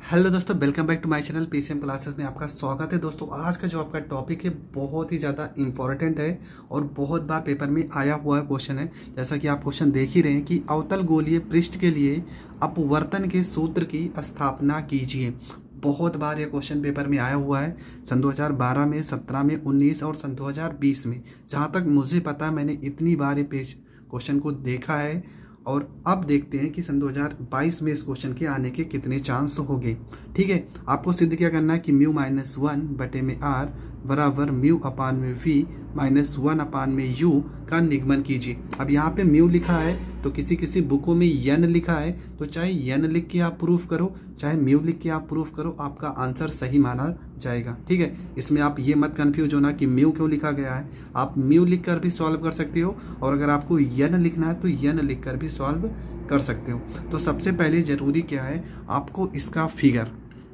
Hello दोस्तों, welcome back to my channel PCM classes में आपका स्वागत है। दोस्तों आज का जो आपका टॉपिक है बहुत ही ज़्यादा इंपॉर्टेंट है और बहुत बार पेपर में आया हुआ क्वेश्चन है। जैसा कि आप क्वेश्चन देख ही रहे हैं कि अवतल गोलीय पृष्ठ के लिए अपवर्तन के सूत्र की स्थापना कीजिए। बहुत बार ये क्वेश्चन पेपर में आया हुआ है, सन 2012 में, 17 में, 19 और सन 2020 में। जहाँ तक मुझे पता है मैंने इतनी बार ये क्वेश्चन को देखा है। और अब देखते हैं कि सन 2022 में इस क्वेश्चन के आने के कितने चांस हो गए। ठीक है, आपको सिद्ध क्या करना है कि म्यू माइनस 1/r बराबर म्यू अपान में v माइनस 1 अपान में u का निगमन कीजिए। अब यहाँ पे म्यू लिखा है तो किसी किसी बुकों में यन लिखा है, तो चाहे यन लिख के आप प्रूफ करो चाहे म्यू लिख के आप प्रूफ करो, आपका आंसर सही माना जाएगा। ठीक है, इसमें आप ये मत कंफ्यूज होना कि म्यू क्यों लिखा गया है। आप म्यू लिख कर भी सॉल्व कर सकते हो और अगर आपको यन लिखना है तो यन लिख कर भी सॉल्व कर सकते हो। तो सबसे पहले ज़रूरी क्या है, आपको इसका फिगर,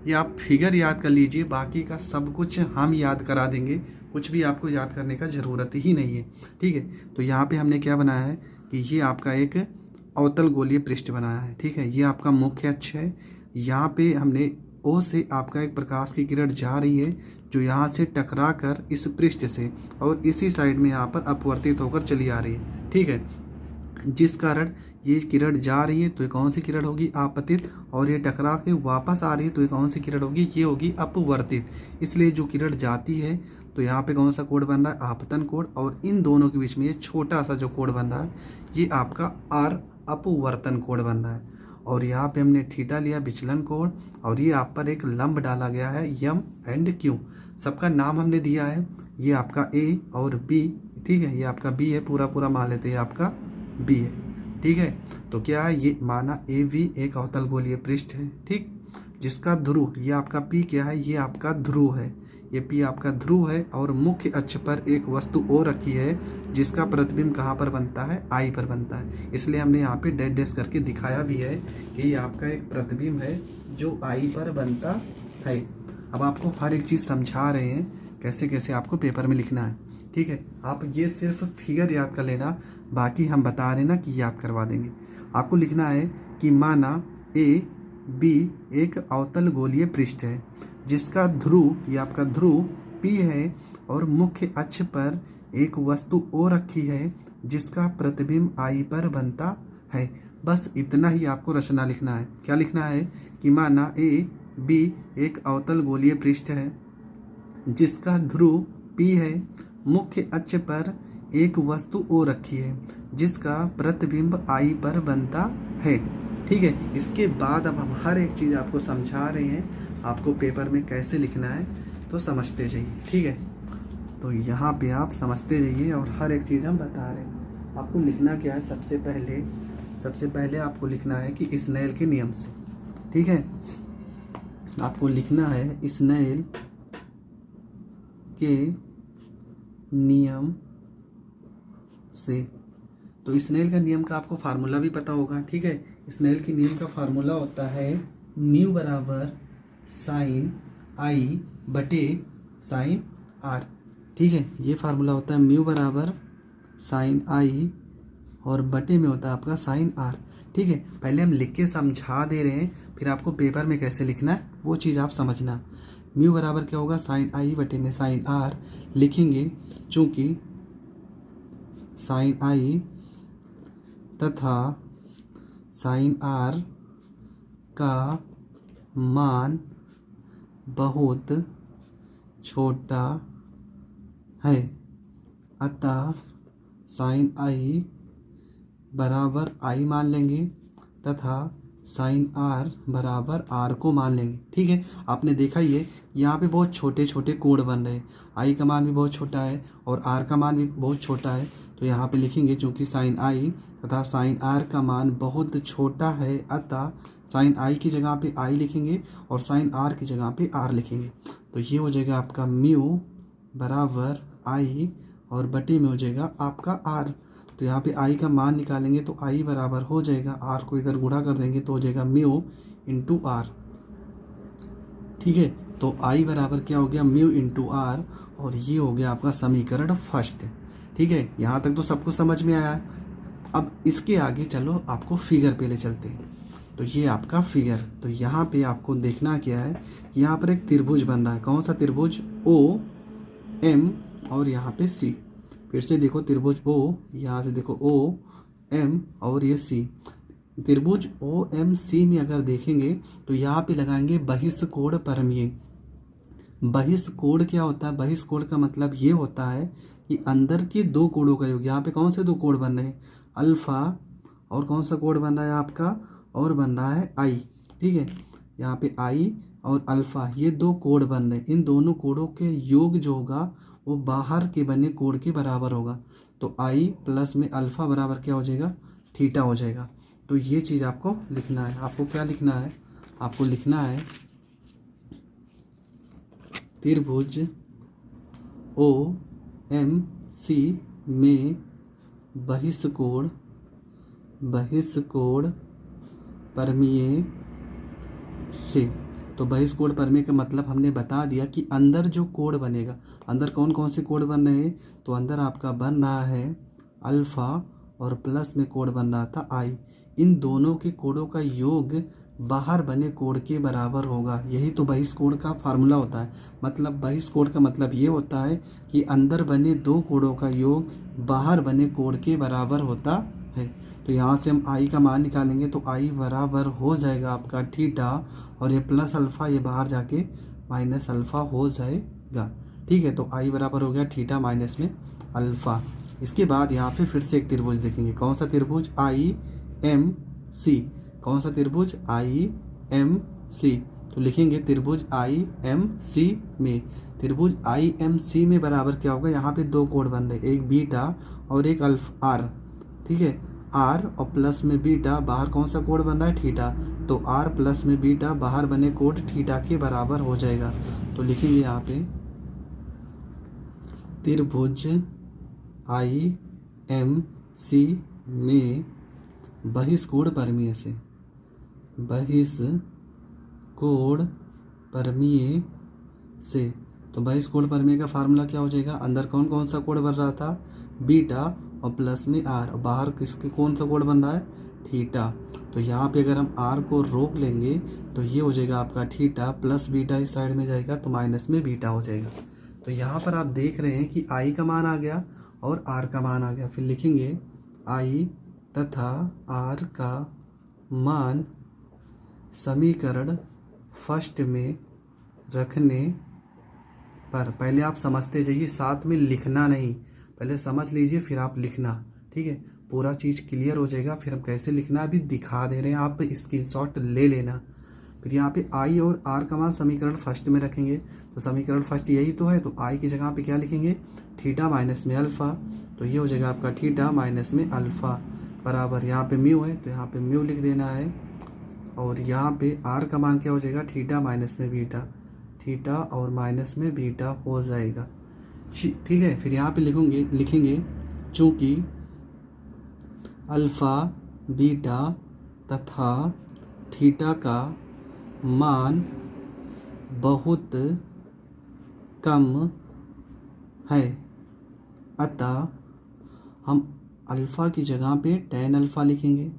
ये आप फिगर याद कर लीजिए, बाकी का सब कुछ हम याद करा देंगे, कुछ भी आपको याद करने का ज़रूरत ही नहीं है। ठीक है, तो यहाँ पे हमने क्या बनाया है कि ये आपका एक अवतल गोलीय पृष्ठ बनाया है। ठीक है, ये आपका मुख्य अक्ष है। यहाँ पे हमने ओ से आपका एक प्रकाश की किरण जा रही है जो यहाँ से टकरा कर इस पृष्ठ से और इसी साइड में यहाँ पर अपवर्तित होकर चली आ रही है। ठीक है, जिस कारण ये किरण जा रही है तो ये कौन सी किरण होगी, आपतित, और ये टकरा के वापस आ रही है तो ये कौन सी किरण होगी, ये होगी अपवर्तित। इसलिए जो किरण जाती है तो यहाँ पे कौन सा कोण बन रहा है, आपतन कोण, और इन दोनों के बीच में ये छोटा सा जो कोण बन रहा है ये आपका आर अपवर्तन कोण बन रहा है। और यहाँ पे हमने थीटा लिया विचलन कोण, और ये आप पर एक लंब डाला गया है यम एंड क्यू। सबका नाम हमने दिया है, ये आपका ए और बी। ठीक है, ये आपका बी है, पूरा पूरा मान लेते हैं आपका बी है। ठीक है, तो क्या है, ये माना ए वी एक अवतल गोलीय पृष्ठ है। ठीक, जिसका ध्रुव, ये आपका पी क्या है, ये आपका ध्रुव है, ये पी आपका ध्रुव है और मुख्य अक्ष पर एक वस्तु ओ रखी है जिसका प्रतिबिंब कहाँ पर बनता है, आई पर बनता है। इसलिए हमने यहाँ पे डैश डैश करके दिखाया भी है कि ये आपका एक प्रतिबिंब है जो आई पर बनता है। अब आपको हर एक चीज़ समझा रहे हैं कैसे कैसे आपको पेपर में लिखना है। ठीक है, आप ये सिर्फ फिगर याद कर लेना, बाकी हम बता रहे ना कि याद करवा देंगे। आपको लिखना है कि माना ए बी एक अवतल गोलीय पृष्ठ है जिसका ध्रुव, ये आपका ध्रुव पी है और मुख्य अक्ष पर एक वस्तु ओ रखी है जिसका प्रतिबिंब आई पर बनता है। बस इतना ही आपको रचना लिखना है। क्या लिखना है कि माना ए बी एक अवतल गोलीय पृष्ठ है जिसका ध्रुव पी है, मुख्य अक्ष पर एक वस्तु ओ रखी है जिसका प्रतिबिंब आई पर बनता है। ठीक है, इसके बाद अब हम हर एक चीज़ आपको समझा रहे हैं, आपको पेपर में कैसे लिखना है तो समझते जाइए। ठीक है, तो यहाँ पे आप समझते जाइए और हर एक चीज़ हम बता रहे हैं। आपको लिखना क्या है, सबसे पहले आपको लिखना है कि स्नेल के नियम से। ठीक है, आपको लिखना है स्नेल के नियम से। तो स्नेल का नियम का आपको फार्मूला भी पता होगा। ठीक है, स्नेल के नियम का फार्मूला होता है न्यू बराबर साइन आई बटे साइन आर। ठीक है, ये फार्मूला होता है म्यू बराबर साइन आई और बटे में होता है आपका साइन आर। ठीक है, पहले हम लिख के समझा दे रहे हैं, फिर आपको पेपर में कैसे लिखना है वो चीज़ आप समझना। म्यू बराबर क्या होगा, साइन आई बटे में साइन आर लिखेंगे, चूँकि साइन आई तथा साइन आर का मान बहुत छोटा है, अतः साइन आई बराबर आई मान लेंगे तथा साइन आर बराबर आर को मान लेंगे। ठीक है, आपने देखा ही है यहाँ पे बहुत छोटे छोटे कोण बन रहे हैं, आई का मान भी बहुत छोटा है और आर का मान भी बहुत छोटा है। तो यहाँ पे लिखेंगे चूँकि साइन आई तथा साइन आर का मान बहुत छोटा है, अतः साइन आई की जगह पे आई लिखेंगे और साइन आर की जगह पे आर लिखेंगे। तो ये हो जाएगा आपका म्यू बराबर आई और बटे में हो जाएगा आपका आर। तो यहाँ पे आई का मान निकालेंगे तो आई बराबर हो जाएगा, आर को इधर गुणा कर देंगे तो हो जाएगा म्यू इंटू आर। ठीक है, तो आई बराबर क्या हो गया, म्यू इंटू आर, और ये हो गया आपका समीकरण फर्स्ट। ठीक है, यहाँ तक तो सब कुछ समझ में आया। अब इसके आगे चलो आपको फिगर पे ले चलते हैं। तो ये आपका फिगर। तो यहाँ पे आपको देखना क्या है, यहाँ पर एक त्रिभुज बन रहा है। कौन सा त्रिभुज? ओ एम और यहाँ पे सी। फिर से देखो त्रिभुज ओ, यहाँ से देखो ओ एम और ये सी। त्रिभुज ओ एम सी में अगर देखेंगे तो यहाँ पे लगाएंगे बहिष्कोण परमीय। बहिष्कोण क्या होता है? बहिष्कोण का मतलब ये होता है कि अंदर के दो कोणों का योग। यहाँ पे कौन से दो कोण बन रहे हैं? अल्फा और कौन सा कोण बन रहा है आपका? और बन रहा है आई। ठीक है, यहाँ पे आई और अल्फा, ये दो कोण बन रहे हैं। इन दोनों कोणों के योग जो होगा वो बाहर के बने कोण के बराबर होगा। तो आई प्लस में अल्फा बराबर क्या हो जाएगा? थीटा हो जाएगा। तो ये चीज़ आपको लिखना है। आपको क्या लिखना है? आपको लिखना है त्रिभुज ओ एम सी में बहिष्कोण परमीय से। तो बहिष्कोण परमीय का मतलब हमने बता दिया कि अंदर जो कोण बनेगा, अंदर कौन कौन से कोण बन रहे हैं? तो अंदर आपका बन रहा है अल्फा और प्लस में कोण बन रहा था आई। इन दोनों के कोणों का योग बाहर बने कोण के बराबर होगा। यही तो बहिष्कोण का फार्मूला होता है। मतलब बहिष्कोण का मतलब ये होता है कि अंदर बने दो कोणों का योग बाहर बने कोण के बराबर होता है। तो यहाँ से हम आई का मान निकालेंगे तो आई बराबर हो जाएगा आपका थीटा, और ये प्लस अल्फ़ा ये बाहर जाके माइनस अल्फ़ा हो जाएगा। ठीक है, तो आई बराबर हो गया थीटा माइनस में अल्फ़ा। इसके बाद यहाँ पे फिर से एक त्रिभुज देखेंगे। कौन सा त्रिभुज? I M C. कौन सा त्रिभुज? I M C. तो लिखेंगे त्रिभुज आई एम सी में। त्रिभुज आई एम सी में बराबर क्या होगा? यहाँ पे दो कोण बन रहे, एक बीटा और एक अल्फा आर। ठीक है, आर और प्लस में बीटा, बाहर कौन सा कोण बन रहा है? थीटा। तो आर प्लस में बीटा बाहर बने कोण थीटा के बराबर हो जाएगा। तो लिखेंगे यहाँ पे त्रिभुज आई एम सी में बहिष्कोण परमीय से, बहिष्कोण परमीय से। तो बहिष्कोण परमीय का फार्मूला क्या हो जाएगा? अंदर कौन कौन सा कोण बन रहा था? बीटा और प्लस में आर, और बाहर किसके कौन सा कोण बन रहा है? थीटा। तो यहाँ पे अगर हम आर को रोक लेंगे तो ये हो जाएगा आपका थीटा, प्लस बीटा इस साइड में जाएगा तो माइनस में बीटा हो जाएगा। तो यहाँ पर आप देख रहे हैं कि आई का मान आ गया और आर का मान आ गया। फिर लिखेंगे आई तथा आर का मान समीकरण फर्स्ट में रखने पर। पहले आप समझते जाइए, साथ में लिखना नहीं, पहले समझ लीजिए फिर आप लिखना। ठीक है, पूरा चीज़ क्लियर हो जाएगा। फिर हम कैसे लिखना अभी दिखा दे रहे हैं, आप स्क्रीनशॉट ले लेना। फिर यहाँ पे आई और आर का मान समीकरण फर्स्ट में रखेंगे। तो समीकरण फर्स्ट यही तो है, तो आई की जगह पे क्या लिखेंगे? थीटा माइनस में अल्फ़ा। तो ये हो जाएगा आपका थीटा माइनस में अल्फ़ा बराबर, यहाँ पे म्यू है तो यहाँ पे म्यू लिख देना है। और यहाँ पे आर का मान क्या हो जाएगा? थीटा माइनस में बीटा, थीटा और माइनस में बीटा हो जाएगा। ठीक है, फिर यहाँ पे लिखेंगे चूँकि अल्फ़ा बीटा तथा थीटा का मान बहुत कम है, अतः हम अल्फ़ा की जगह पे tan अल्फ़ा लिखेंगे,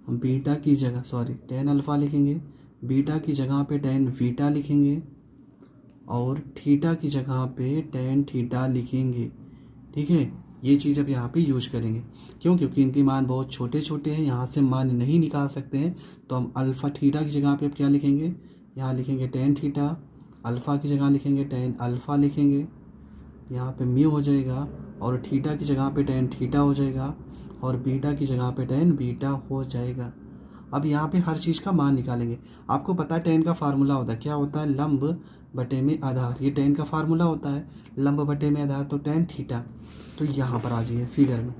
हम बीटा की जगह tan अल्फ़ा लिखेंगे, बीटा की जगह पे tan बीटा लिखेंगे और थीटा की जगह पे tan थीटा लिखेंगे। ठीक है, ये चीज़ अब यहाँ पे यूज करेंगे। क्यों? क्योंकि इनके मान बहुत छोटे छोटे हैं, यहाँ से मान नहीं निकाल सकते हैं। तो हम अल्फ़ा थीटा की जगह पे अब क्या लिखेंगे? यहाँ लिखेंगे tan थीटा, अल्फ़ा की जगह लिखेंगे tan अल्फ़ा लिखेंगे, यहाँ पे म्यू हो जाएगा, और थीटा की जगह पे tan थीटा हो जाएगा, और बीटा की जगह पे tan बीटा हो जाएगा। अब यहाँ पे हर चीज़ का मान निकालेंगे। आपको पता है tan का फार्मूला होता है, क्या होता है? लंब बटे में आधार। ये tan का फार्मूला होता है, लंब बटे में आधार, तो tan थीटा। तो यहाँ पर आ जाइए फिगर में,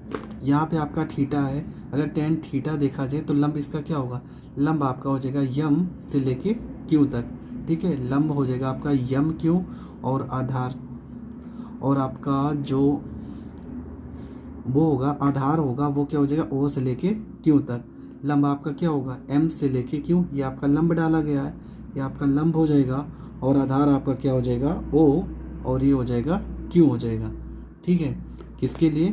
यहाँ पे आपका थीटा है। अगर tan थीटा देखा जाए तो लंब इसका क्या होगा? लंब आपका हो जाएगा यम से लेके क्यू तक। ठीक है, लंब हो जाएगा आपका यम क्यू, और आधार, और आपका जो वो होगा आधार होगा वो क्या हो जाएगा? ओ से लेके क्यू तक। लंब आपका क्या होगा? एम से लेके क्यू, ये आपका लंब डाला गया है, ये आपका लंब हो जाएगा, और आधार आपका क्या हो जाएगा? ओ, और ये हो जाएगा क्यू हो जाएगा। ठीक है, किसके लिए?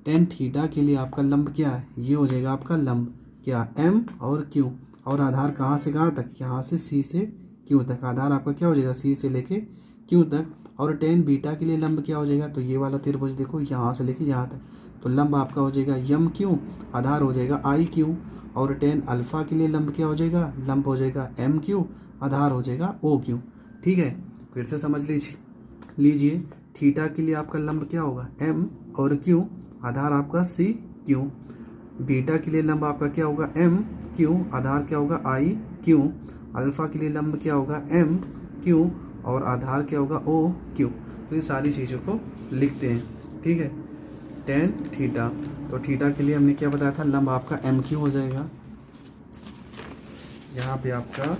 टेन थीटा के लिए आपका लंब क्या है, ये हो जाएगा आपका लंब क्या, एम और क्यू, और आधार कहाँ से कहाँ तक, यहाँ से सी से क्यू तक, आधार आपका क्या हो जाएगा, सी से लेके क्यू तक। और टेन बीटा के लिए लंब क्या हो जाएगा, तो ये वाला त्रिभुज देखो यहाँ से लेके यहाँ तक, तो लंब आपका हो जाएगा यम क्यू, आधार हो जाएगा आई क्यू। और टेन अल्फा के लिए लंब क्या हो जाएगा, लंब हो जाएगा एम क्यू, आधार हो जाएगा ओ क्यू। ठीक है, फिर से समझ लीजिए थीटा के लिए आपका लंब क्या होगा, एम और क्यू, आधार आपका सी क्यू। बीटा के लिए लंब आपका क्या होगा, एम क्यू, आधार क्या होगा, आई क्यू। अल्फा के लिए लंब क्या होगा, एम क्यू, और आधार क्या होगा, ओ क्यू। तो ये सारी चीज़ों को लिखते हैं। ठीक है, टेन थीटा, तो थीटा के लिए हमने क्या बताया था, लंब आपका एम क्यू हो जाएगा। यहाँ पे आपका,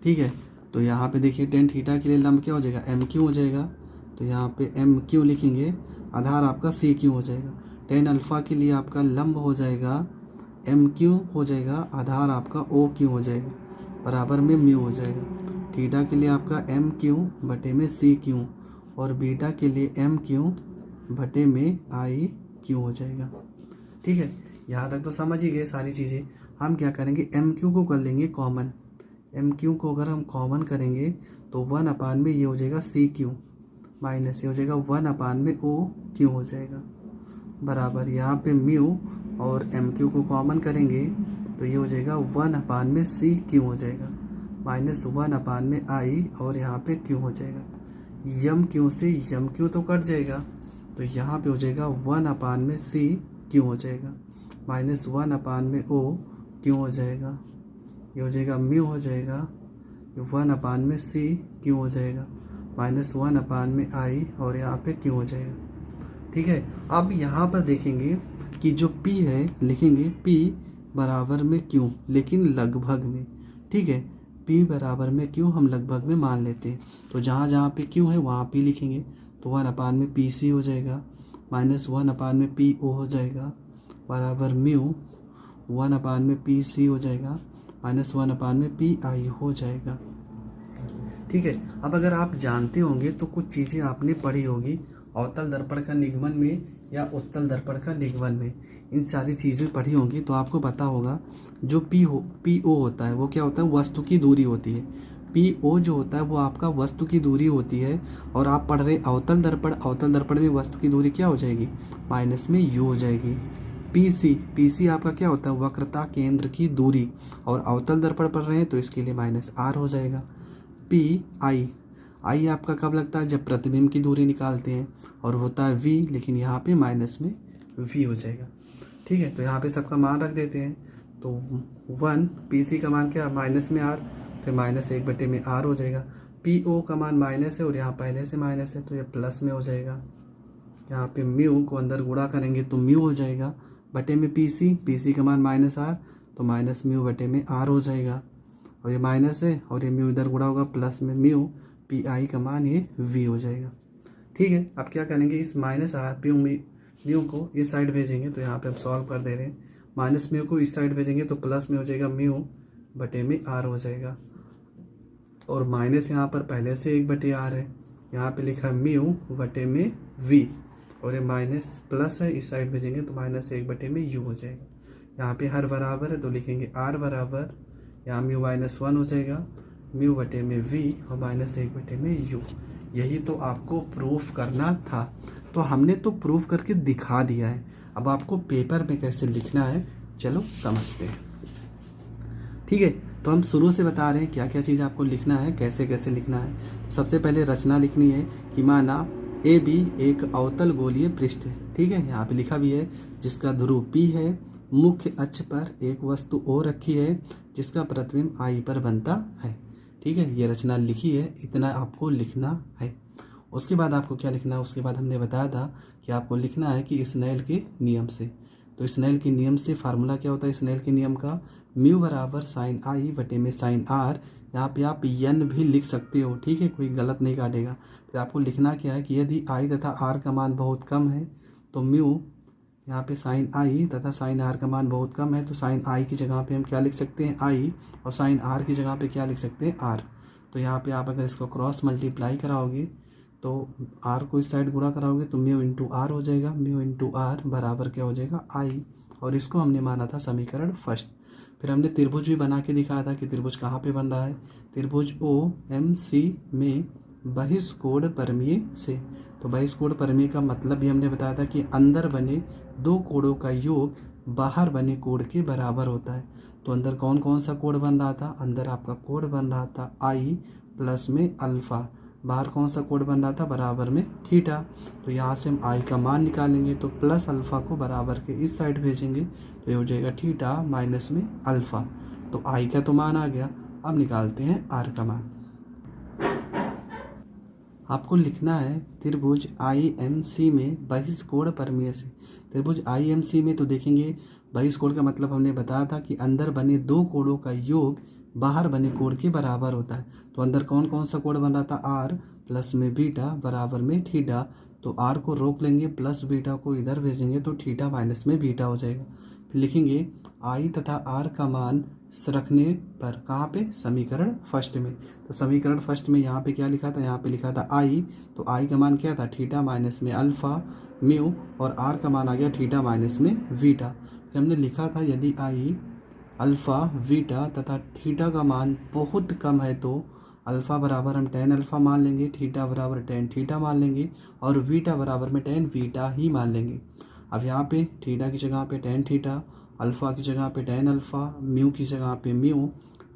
ठीक है, तो यहाँ पे देखिए टेन थीटा के लिए लंब क्या हो जाएगा, एम क्यू हो जाएगा, तो यहाँ पे एम क्यू लिखेंगे, आधार आपका सी क्यू हो जाएगा। टेन अल्फ़ा के लिए आपका लंब हो जाएगा एम क्यू हो जाएगा, आधार आपका ओ क्यू हो जाएगा, बराबर में म्यू हो जाएगा। थीटा के लिए आपका एम क्यू बटे में सी क्यू, और बीटा के लिए एम क्यू बटे में आई क्यू हो जाएगा। ठीक है, यहाँ तक तो समझ ही गए सारी चीज़ें। हम क्या करेंगे, एम क्यू को कर लेंगे कॉमन। एम क्यू को अगर हम कॉमन करेंगे तो 1/, में ये हो जाएगा सी क्यू, माइनस ये हो जाएगा 1/, में ओ क्यू हो जाएगा, बराबर यहाँ पे म्यू, और एम क्यू को कॉमन करेंगे तो ये हो जाएगा 1/, में सी क्यू हो जाएगा, माइनस 1/, में आई, और यहाँ पे क्यू हो जाएगा। यम क्यू से यम क्यू तो कट जाएगा, तो यहाँ पे हो जाएगा 1/, में सी क्यू हो जाएगा, माइनस 1/, में ओ क्यू हो जाएगा। ये हो जाएगा म्यू हो जाएगा, 1/, में सी क्यू हो जाएगा, माइनस 1/, में आई, और यहाँ पे क्यू हो जाएगा। ठीक है, अब यहाँ पर देखेंगे कि जो P है लिखेंगे P बराबर में Q, लेकिन लगभग में। ठीक है, P बराबर में Q हम लगभग में मान लेते हैं, तो जहाँ जहाँ पे Q है वहाँ P लिखेंगे, तो 1/, में PC हो जाएगा, माइनस 1/, में PO हो जाएगा, बराबर म्यू 1/, में PC हो जाएगा, माइनस 1/, में PI हो जाएगा। ठीक है, अब अगर आप जानते होंगे तो कुछ चीज़ें आपने पढ़ी होगी अवतल दर्पण का निगमन में या उत्तल दर्पण का निगमन में, इन सारी चीज़ें पढ़ी होंगी, तो आपको पता होगा जो PO होता है वो क्या होता है, वस्तु की दूरी होती है। PO जो होता है वो आपका वस्तु की दूरी होती है, और आप पढ़ रहे अवतल दर्पण में वस्तु की दूरी क्या हो जाएगी, माइनस में U हो जाएगी। PC आपका क्या होता है, वक्रता केंद्र की दूरी, और अवतल दर्पण पढ़ रहे हैं तो इसके लिए माइनस R हो जाएगा। आई आपका कब लगता है, जब प्रतिबिंब की दूरी निकालते हैं, और होता है V, लेकिन यहाँ पे माइनस में V हो जाएगा। ठीक है, तो यहाँ पे सबका मान रख देते हैं, तो 1 PC का मान क्या, माइनस में R, तो -1/r हो जाएगा। PO का मान माइनस है और यहाँ पहले से माइनस है, तो ये प्लस में हो जाएगा। यहाँ पे म्यू को अंदर गुणा करेंगे तो म्यू हो जाएगा, बटे में PC का मान -r, तो माइनस म्यू बटे में r हो जाएगा, और ये माइनस है और ये म्यू इधर गुणा होगा प्लस में म्यू, PI का मान ये V हो जाएगा। ठीक है, अब क्या करेंगे, इस -r म्यू को इस साइड भेजेंगे, तो यहाँ पे हम सॉल्व कर दे रहे हैं, माइनस म्यू को इस साइड भेजेंगे तो प्लस में हो जाएगा म्यू बटे में r हो जाएगा, और माइनस यहाँ पर पहले से 1/r है, यहाँ पे लिखा है म्यू बटे में V, और ये माइनस प्लस है, इस साइड भेजेंगे तो -1/u हो जाएगा। यहाँ पे हर बराबर है तो लिखेंगे r बराबर, यहाँ म्यू -1 हो जाएगा, म्यू बटे में V और -1/u। यही तो आपको प्रूफ करना था, तो हमने तो प्रूफ करके दिखा दिया है। अब आपको पेपर में कैसे लिखना है चलो समझते हैं। ठीक है, तो हम शुरू से बता रहे हैं क्या क्या चीज़ आपको लिखना है, कैसे कैसे लिखना है। तो सबसे पहले रचना लिखनी है कि माना AB एक अवतल गोलीय पृष्ठ है। ठीक है, यहाँ पे लिखा भी है, जिसका ध्रुव P है, मुख्य अक्ष पर एक वस्तु O रखी है, जिसका प्रतिबिंब I पर बनता है। ठीक है, ये रचना लिखी है, इतना आपको लिखना है। उसके बाद आपको क्या लिखना है, उसके बाद हमने बताया था कि आपको लिखना है कि स्नेल के नियम से। तो स्नेल के नियम से फार्मूला क्या होता है स्नेल के नियम का, म्यू बराबर साइन आई बटे में साइन आर। यहाँ पे आप n भी लिख सकते हो, ठीक है, कोई गलत नहीं काटेगा। फिर आपको लिखना क्या है कि यदि i तथा r का मान बहुत कम है तो म्यू, यहाँ पे साइन आई तथा साइन आर का मान बहुत कम है, तो साइन आई की जगह पे हम क्या लिख सकते हैं आई, और साइन आर की जगह पे क्या लिख सकते हैं आर। तो यहाँ पे आप अगर इसको क्रॉस मल्टीप्लाई कराओगे तो आर को इस साइड गुणा कराओगे तो म्यू इंटू आर हो जाएगा, म्यू इंटू आर बराबर क्या हो जाएगा आई। और इसको हमने माना था समीकरण फर्स्ट। फिर हमने त्रिभुज भी बना के दिखाया था कि त्रिभुज कहाँ पे बन रहा है, त्रिभुज ओ एम सी में बहिष्कोण परमीय से। तो बहिष्कोण परमीय का मतलब भी हमने बताया था कि अंदर बने दो कोणों का योग बाहर बने कोण के बराबर होता है। तो अंदर कौन कौन सा कोण बन रहा था, अंदर आपका कोण बन रहा था आई प्लस में अल्फा, बाहर कौन सा कोण बन रहा था, बराबर में थीटा। तो यहाँ से हम आई का मान निकालेंगे तो प्लस अल्फा को बराबर के इस साइड भेजेंगे तो ये हो जाएगा थीटा माइनस में अल्फा। तो आई का तो मान आ गया, अब निकालते हैं आर का मान। आपको लिखना है त्रिभुज आई एम सी में बहिष्कोण परमीय से। त्रिभुज आई एम सी में तो देखेंगे बहिष्कोण का मतलब हमने बताया था कि अंदर बने दो कोणों का योग बाहर बने कोण के बराबर होता है। तो अंदर कौन कौन सा कोण बन रहा था, आर प्लस में बीटा बराबर में थीटा। तो आर को रोक लेंगे, प्लस बीटा को इधर भेजेंगे तो थीटा माइनस में बीटा हो जाएगा। फिर लिखेंगे आई तथा आर का मान रखने पर कहाँ पे, समीकरण फर्स्ट में। तो समीकरण फर्स्ट में यहाँ पे क्या लिखा था, यहाँ पे लिखा था आई। तो आई का मान क्या था, थीटा माइनस में अल्फा म्यू, और आर का मान आ गया थीटा माइनस में वीटा। फिर हमने लिखा था यदि आई अल्फ़ा वीटा तथा थीटा का मान बहुत कम है तो अल्फ़ा बराबर हम टेन अल्फ़ा मान लेंगे, थीटा बराबर टेन थीटा मान लेंगे, और वीटा बराबर में टेन वीटा ही मान लेंगे। अब यहाँ पे थीटा की जगह पे टेन थीटा, अल्फ़ा की जगह पे टेन अल्फ़ा, म्यू की जगह पे म्यू,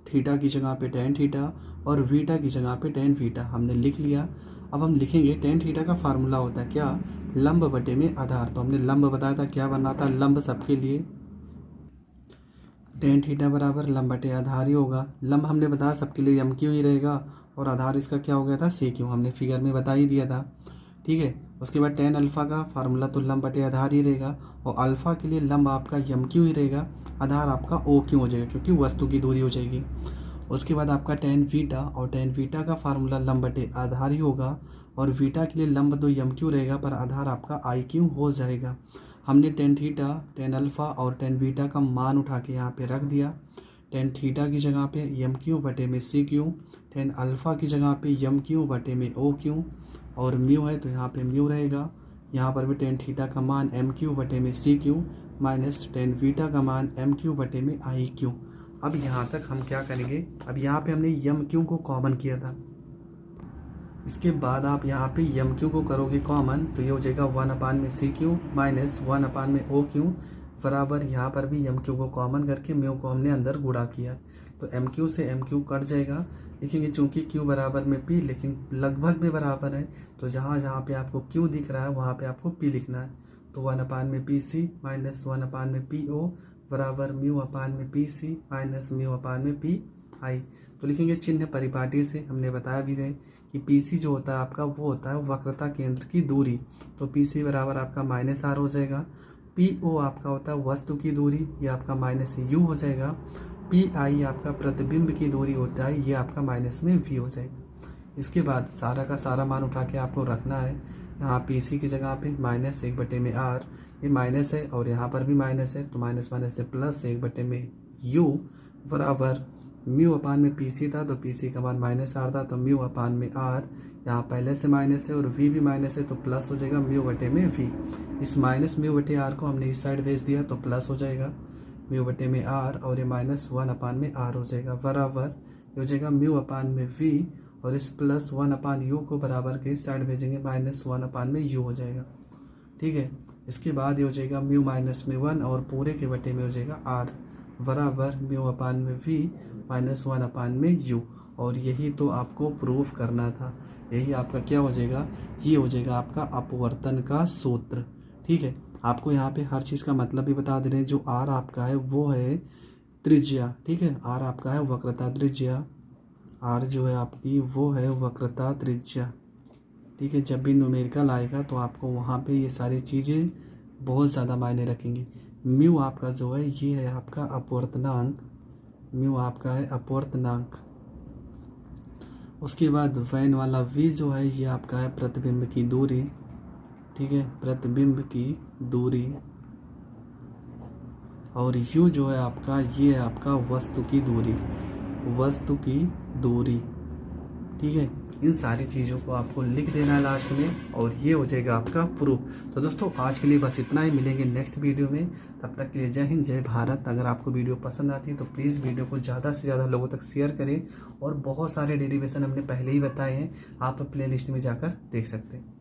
थीटा की जगह पे टेन थीटा, और वीटा की जगह पे टेन वीटा हमने लिख लिया। अब हम लिखेंगे टेन थीटा का फार्मूला होता है क्या, लंब बटे में आधार। तो हमने लंब बताया था क्या बनना था, लंब सबके लिए टेन थीटा बराबर लंब बटे आधार ही होगा। लंब हमने बताया सबके लिए एम क्यू ही रहेगा, और आधार इसका क्या हो गया था, सी क्यू, हमने फिगर में बता ही दिया था। ठीक है, उसके बाद टेन अल्फ़ा का फार्मूला तो लंब बटे आधार ही रहेगा, और अल्फ़ा के लिए लंब आपका एम क्यू ही रहेगा, आधार आपका ओ क्यू हो जाएगा क्योंकि वस्तु की दूरी हो जाएगी। उसके बाद आपका टेन वीटा, और टेन वीटा का फार्मूला लंब बटे आधार ही होगा, और वीटा के लिए लंब तो एम क्यू रहेगा पर आधार आपका आई क्यू हो जाएगा। हमने टेन थीटा, टेन अल्फ़ा और टेन बीटा का मान उठा के यहाँ पे रख दिया। टेन थीटा की जगह पे एम क्यू बटे में सी क्यू, टेन अल्फ़ा की जगह पे एम क्यू बटे में ओ क्यू, और म्यू है तो यहाँ पे म्यू रहेगा। यहाँ पर भी टेन थीटा का मान एम क्यू बटे में C Q minus ten beta का मान एम क्यू बटे में आई क्यू। अब यहाँ तक हम क्या करेंगे, अब यहाँ पे हमने एम क्यू को कॉमन किया था, इसके बाद आप यहाँ पे एम क्यू को करोगे कॉमन तो ये हो जाएगा वन अपान में C Q minus one upon में ओ क्यू बराबर, यहाँ पर भी एम क्यू को कॉमन करके म्यू को हमने अंदर गुणा किया तो एम क्यू से एम क्यू कट जाएगा। लिखेंगे चूंकि क्यू बराबर में पी लेकिन लगभग में बराबर है, तो जहाँ जहाँ पे आपको क्यू दिख रहा है वहाँ पे आपको पी लिखना है। तो वन अपान में P C minus one upon में पी ओ बराबर म्यू अपान में P C minus mu upon में पी आई। तो लिखेंगे चिन्ह परिपाटी से, हमने बताया भी है कि पी सी जो होता है आपका वो होता है वक्रता केंद्र की दूरी। तो पी सी बराबर आपका माइनस आर हो जाएगा। पी ओ आपका होता है वस्तु की दूरी, ये आपका माइनस यू हो जाएगा। पी आई आपका प्रतिबिंब की दूरी होता है, ये आपका माइनस में वी हो जाएगा। इसके बाद सारा का सारा मान उठा के आपको रखना है। यहाँ पी सी की जगह पे माइनस एक बटे में आर, ये माइनस है और यहाँ पर भी माइनस है तो माइनस माइनस से प्लस एक बटे में यू बराबर म्यू अपान में पी सी था तो पी सी का मान माइनस आर था तो म्यू अपान में आर, यहाँ पहले से माइनस है और वी भी माइनस है तो प्लस हो जाएगा म्यू बटे में वी। इस माइनस म्यू बटे आर को हमने इस साइड भेज दिया तो प्लस हो जाएगा म्यू बटे में आर, और ये माइनस वन अपान में आर हो जाएगा बराबर ये हो जाएगा म्यू अपान में वी, और इस प्लस वन अपान यू को बराबर के इस साइड भेजेंगे माइनस वन अपान में यू हो जाएगा। ठीक है, इसके बाद ये हो जाएगा म्यू माइनस में वन और पूरे के बटे में हो जाएगा आर बराबर म्यू अपान में वी माइनस वन अपान में यू। और यही तो आपको प्रूफ करना था, यही आपका क्या हो जाएगा, ये हो जाएगा आपका अपवर्तन का सूत्र। ठीक है, आपको यहाँ पे हर चीज़ का मतलब भी बता दे रहे हैं। जो आर आपका है वो है त्रिज्या, ठीक है, आर आपका है वक्रता त्रिज्या, आर जो है आपकी वो है वक्रता त्रिज्या। ठीक है, जब भी न्यूमेरिकल आएगा तो आपको वहाँ पे ये सारी चीज़ें बहुत ज़्यादा मायने रखेंगी। म्यू आपका जो है ये है आपका अपवर्तनांक, म्यू आपका है अपवर्तनांक। उसके बाद वैन वाला वी जो है ये आपका है प्रतिबिंब की दूरी। ठीक है, प्रतिबिंब की दूरी, और यू जो है आपका ये है आपका वस्तु की दूरी, वस्तु की दूरी। ठीक है। इन सारी चीज़ों को आपको लिख देना है लास्ट में और ये हो जाएगा आपका प्रूफ। तो दोस्तों आज के लिए बस इतना ही, मिलेंगे नेक्स्ट वीडियो में। तब तक के लिए जय हिंद, जय भारत। अगर आपको वीडियो पसंद आती है तो प्लीज़ वीडियो को ज़्यादा से ज़्यादा लोगों तक शेयर करें और बहुत सारे डेरिवेशन हमने पहले ही बताए हैं, आप प्ले लिस्ट में जाकर देख सकते हैं।